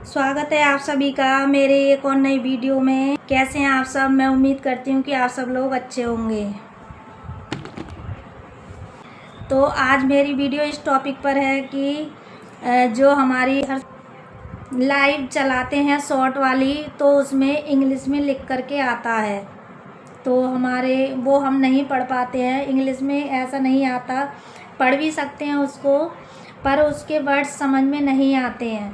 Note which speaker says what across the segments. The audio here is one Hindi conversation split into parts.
Speaker 1: स्वागत है आप सभी का मेरे एक और नई वीडियो में। कैसे हैं आप सब? मैं उम्मीद करती हूँ कि आप सब लोग अच्छे होंगे। तो आज मेरी वीडियो इस टॉपिक पर है कि जो हमारी लाइव चलाते हैं शॉर्ट वाली, तो उसमें इंग्लिश में लिख करके आता है, तो वो हम नहीं पढ़ पाते हैं। इंग्लिश में ऐसा नहीं आता, पढ़ भी सकते हैं उसको, पर उसके वर्ड्स समझ में नहीं आते हैं।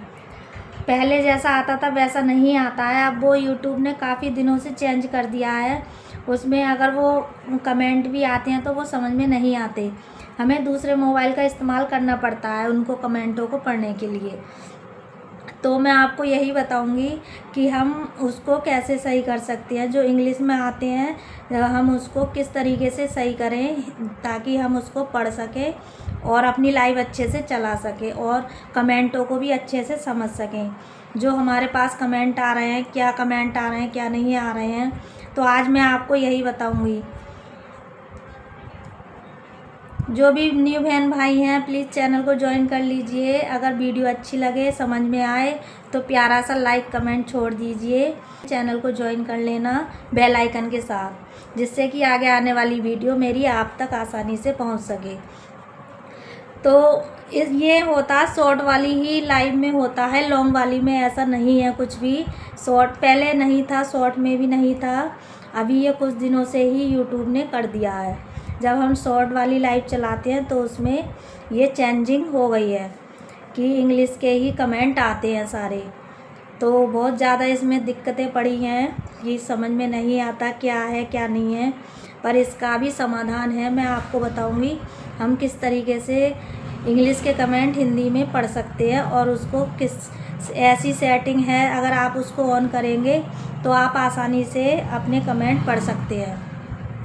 Speaker 1: पहले जैसा आता था वैसा नहीं आता है। अब वो यूट्यूब ने काफ़ी दिनों से चेंज कर दिया है। उसमें अगर वो कमेंट भी आते हैं तो वो समझ में नहीं आते, हमें दूसरे मोबाइल का इस्तेमाल करना पड़ता है उनको कमेंटों को पढ़ने के लिए। तो मैं आपको यही बताऊंगी कि हम उसको कैसे सही कर सकते हैं। जो इंग्लिश में आते हैं हम उसको किस तरीके से सही करें ताकि हम उसको पढ़ सकें और अपनी लाइव अच्छे से चला सकें और कमेंटों को भी अच्छे से समझ सकें। जो हमारे पास कमेंट आ रहे हैं, क्या कमेंट आ रहे हैं, क्या नहीं आ रहे हैं, तो आज मैं आपको यही बताऊंगी। जो भी न्यू बहन भाई हैं प्लीज़ चैनल को ज्वाइन कर लीजिए। अगर वीडियो अच्छी लगे, समझ में आए, तो प्यारा सा लाइक कमेंट छोड़ दीजिए। चैनल को ज्वाइन कर लेना बेल आइकन के साथ, जिससे कि आगे आने वाली वीडियो मेरी आप तक आसानी से पहुंच सके। तो ये होता शॉर्ट वाली ही लाइव में होता है, लॉन्ग वाली में ऐसा नहीं है कुछ भी। शॉर्ट पहले नहीं था, शॉर्ट में भी नहीं था, अभी ये कुछ दिनों से ही यूट्यूब ने कर दिया है। जब हम शॉर्ट वाली लाइव चलाते हैं तो उसमें ये चेंजिंग हो गई है कि इंग्लिश के ही कमेंट आते हैं सारे। तो बहुत ज़्यादा इसमें दिक्कतें पड़ी हैं कि समझ में नहीं आता क्या है क्या नहीं है, पर इसका भी समाधान है। मैं आपको बताऊंगी हम किस तरीके से इंग्लिश के कमेंट हिंदी में पढ़ सकते हैं और उसको किस ऐसी सेटिंग है, अगर आप उसको ऑन करेंगे तो आप आसानी से अपने कमेंट पढ़ सकते हैं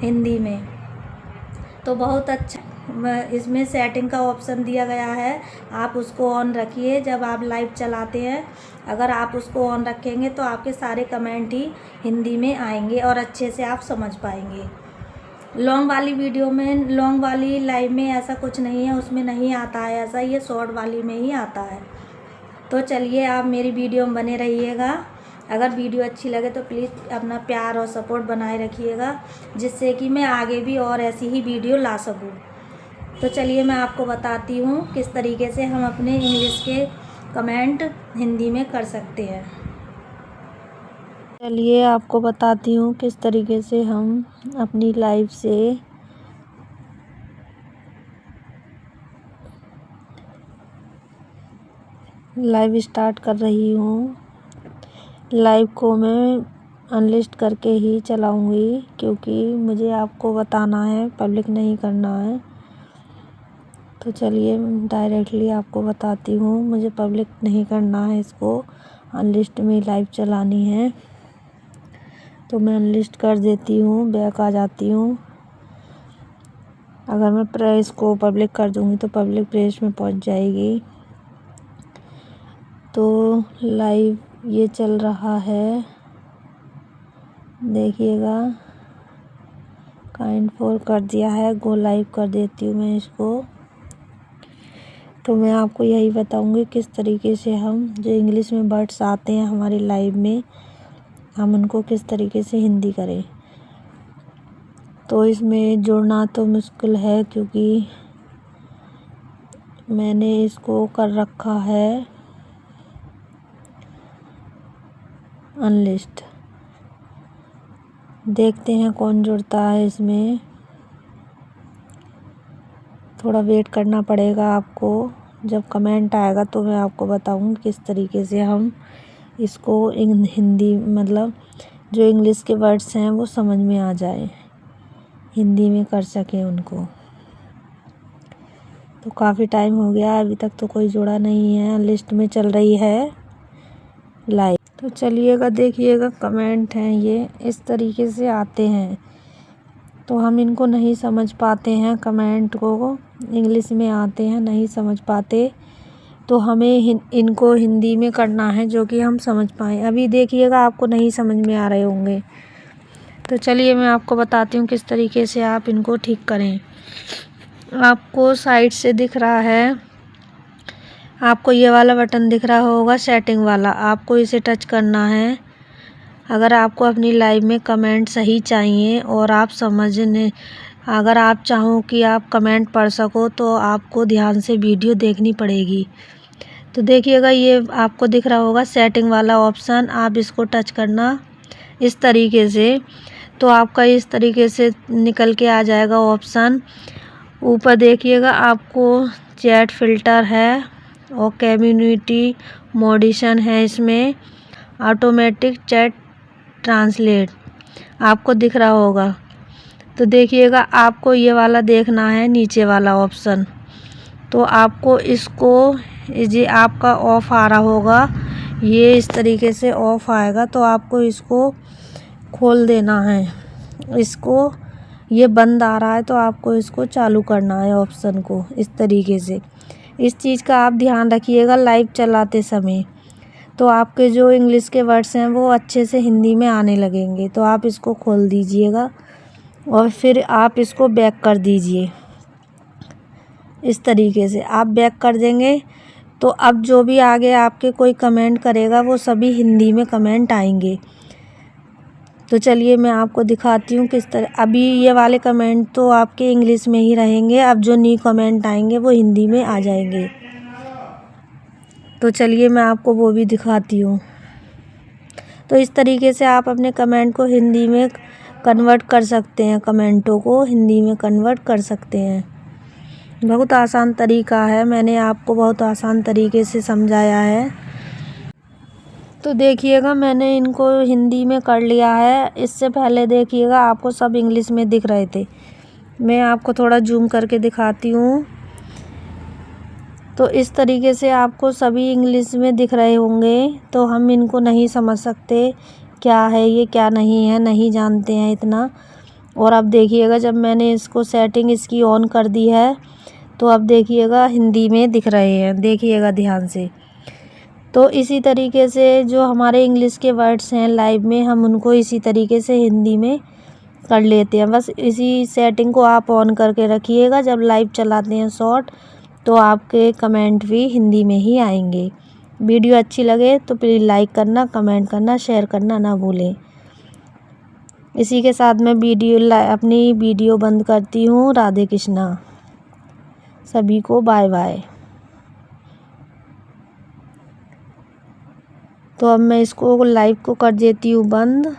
Speaker 1: हिंदी में। तो बहुत अच्छा इसमें सेटिंग का ऑप्शन दिया गया है, आप उसको ऑन रखिए। जब आप लाइव चलाते हैं अगर आप उसको ऑन रखेंगे तो आपके सारे कमेंट ही हिंदी में आएंगे और अच्छे से आप समझ पाएंगे। लॉन्ग वाली वीडियो में, लॉन्ग वाली लाइव में ऐसा कुछ नहीं है, उसमें नहीं आता है ऐसा, ये शॉर्ट वाली में ही आता है। तो चलिए आप मेरी वीडियो में बने रहिएगा। अगर वीडियो अच्छी लगे तो प्लीज़ अपना प्यार और सपोर्ट बनाए रखिएगा, जिससे कि मैं आगे भी और ऐसी ही वीडियो ला सकूं। तो चलिए मैं आपको बताती हूँ किस तरीके से हम अपने इंग्लिश के कमेंट हिंदी में कर सकते हैं। चलिए आपको बताती हूँ किस तरीके से हम अपनी लाइव से लाइव स्टार्ट कर रही हूँ। लाइव को मैं अनलिस्ट करके ही चलाऊँगी, क्योंकि मुझे आपको बताना है, पब्लिक नहीं करना है। तो चलिए डायरेक्टली आपको बताती हूँ, मुझे पब्लिक नहीं करना है, इसको अनलिस्ट में लाइव चलानी है। तो मैं अनलिस्ट कर देती हूँ, बैक आ जाती हूँ। अगर मैं प्रेस को पब्लिक कर दूँगी तो पब्लिक प्रेस में पहुँच जाएगी। तो लाइव ये चल रहा है, देखिएगा। काइंड फॉर कर दिया है, गो लाइव कर देती हूँ मैं इसको। तो मैं आपको यही बताऊंगी किस तरीके से हम जो इंग्लिश में वर्ड्स आते हैं हमारी लाइव में, हम उनको किस तरीके से हिंदी करें। तो इसमें जुड़ना तो मुश्किल है, क्योंकि मैंने इसको कर रखा है अनलिस्ट। देखते हैं कौन जुड़ता है इसमें। थोड़ा वेट करना पड़ेगा आपको, जब कमेंट आएगा तो मैं आपको बताऊंगी किस तरीके से हम इसको हिंदी, मतलब जो इंग्लिश के वर्ड्स हैं वो समझ में आ जाए, हिंदी में कर सकें उनको। तो काफ़ी टाइम हो गया, अभी तक तो कोई जुड़ा नहीं है, लिस्ट में चल रही है लाइव। तो चलिएगा, देखिएगा कमेंट हैं ये इस तरीके से आते हैं, तो हम इनको नहीं समझ पाते हैं। कमेंट को इंग्लिश में आते हैं, नहीं समझ पाते, तो हमें इनको हिंदी में करना है जो कि हम समझ पाएँ। अभी देखिएगा आपको नहीं समझ में आ रहे होंगे, तो चलिए मैं आपको बताती हूँ किस तरीके से आप इनको ठीक करें। आपको साइड से दिख रहा है आपको ये वाला बटन दिख रहा होगा सेटिंग वाला, आपको इसे टच करना है। अगर आपको अपनी लाइव में कमेंट सही चाहिए और आप समझने, अगर आप चाहो कि आप कमेंट पढ़ सको तो आपको ध्यान से वीडियो देखनी पड़ेगी। तो देखिएगा ये आपको दिख रहा होगा सेटिंग वाला ऑप्शन, आप इसको टच करना इस तरीके से। तो आपका इस तरीके से निकल के आ जाएगा ऑप्शन। ऊपर देखिएगा आपको चैट फ़िल्टर है और कम्युनिटी मॉडिशन है, इसमें ऑटोमेटिक चैट ट्रांसलेट आपको दिख रहा होगा। तो देखिएगा आपको ये वाला देखना है नीचे वाला ऑप्शन। तो आपको इसको, ये आपका ऑफ आ रहा होगा, ये इस तरीके से ऑफ आएगा तो आपको इसको खोल देना है। इसको, ये बंद आ रहा है तो आपको इसको चालू करना है ऑप्शन को इस तरीके से। इस चीज़ का आप ध्यान रखिएगा लाइव चलाते समय, तो आपके जो इंग्लिश के वर्ड्स हैं वो अच्छे से हिंदी में आने लगेंगे। तो आप इसको खोल दीजिएगा और फिर आप इसको बैक कर दीजिए। इस तरीके से आप बैक कर देंगे तो अब जो भी आगे आपके कोई कमेंट करेगा वो सभी हिंदी में कमेंट आएंगे। तो चलिए मैं आपको दिखाती हूँ किस तरह। अभी ये वाले कमेंट तो आपके इंग्लिश में ही रहेंगे, अब जो न्यू कमेंट आएंगे वो हिंदी में आ जाएंगे। तो चलिए मैं आपको वो भी दिखाती हूँ। तो इस तरीके से आप अपने कमेंट को हिंदी में कन्वर्ट कर सकते हैं, कमेंटों को हिंदी में कन्वर्ट कर सकते हैं। बहुत आसान तरीका है, मैंने आपको बहुत आसान तरीके से समझाया है। तो देखिएगा मैंने इनको हिंदी में कर लिया है। इससे पहले देखिएगा आपको सब इंग्लिश में दिख रहे थे। मैं आपको थोड़ा जूम करके दिखाती हूँ। तो इस तरीके से आपको सभी इंग्लिश में दिख रहे होंगे, तो हम इनको नहीं समझ सकते क्या है ये क्या नहीं है, नहीं जानते हैं इतना। और अब देखिएगा जब मैंने इसको सेटिंग इसकी ऑन कर दी है तो अब देखिएगा हिंदी में दिख रहे हैं, देखिएगा ध्यान से। तो इसी तरीके से जो हमारे इंग्लिश के वर्ड्स हैं लाइव में, हम उनको इसी तरीके से हिंदी में कर लेते हैं। बस इसी सेटिंग को आप ऑन करके रखिएगा, जब लाइव चलाते हैं शॉर्ट तो आपके कमेंट भी हिंदी में ही आएंगे। वीडियो अच्छी लगे तो प्लीज़ लाइक करना, कमेंट करना, शेयर करना ना भूलें। इसी के साथ मैं अपनी वीडियो बंद करती हूँ। राधे कृष्णा, सभी को बाय बाय। तो अब मैं इसको लाइव को कर देती हूँ बंद।